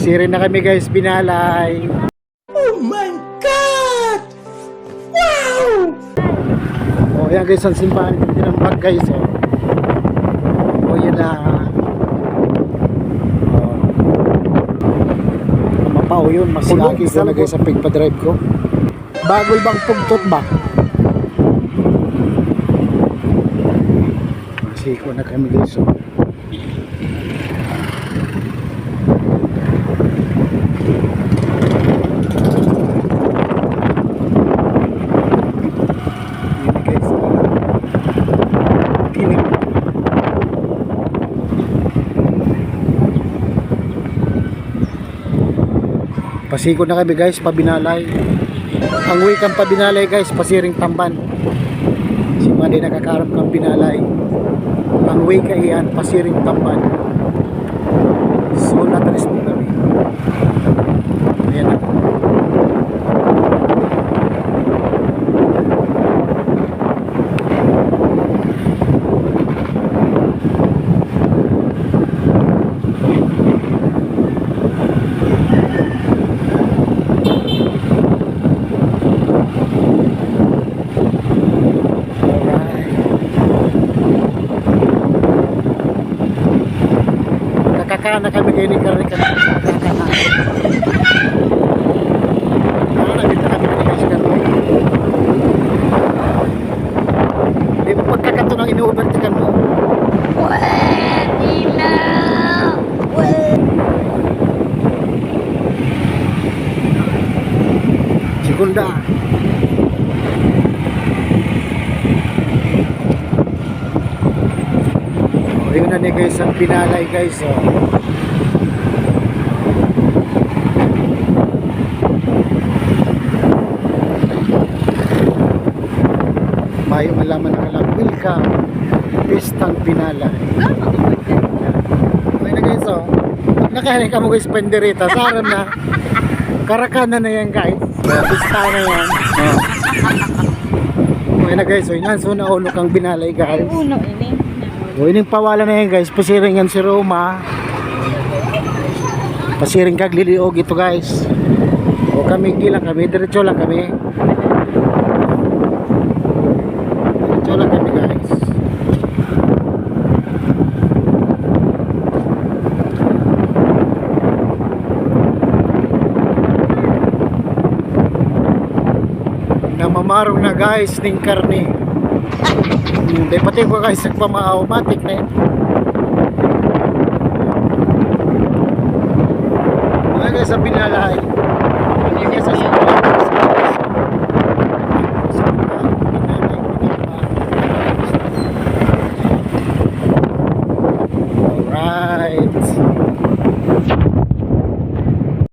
Pasirin na kami guys, binalay. Oh my God! Wow! Oh, yan guys, ang simbahan din ng bag guys. Oh, yan na. Mapao yun, mas laki ko na guys sa pagpa-drive ko. Bagol bang pugtot ba? Masiko na kami guys. Pasikot na kami guys, pabinalay. Ang way kang pabinalay guys, pasiring tamban. Si Madi nakakarap kang binalay. Ang way ka iyan, pasiring tamban. So natalis mo kami. Ayan na. Kakana kami kayo ni Karne kami. Nakita kami ni Karne Karne. Di mo pagkakato ng inu-overtaken mo. Pwede na! Segunda. Yun na ni guys ang pinalay guys. Mayo malaman na kalang welcome pistang pinalay. Okay na guys nakahanin ka mo guys penderita saran na karakana na yan guys. Pista na yan. Okay na guys so na ulo kang binalay guys. Uno ini. O ining pawala na yan guys, pasiringan si Roma. Pasiring kagliliog ito guys. O kami gilang kami, diretso lang kami. Diretso lang kami guys. Namamarong na guys ning karne. Hindi pati ko guys nagpama-automatic na yun. Mga guys sa binalay. Mga guys sa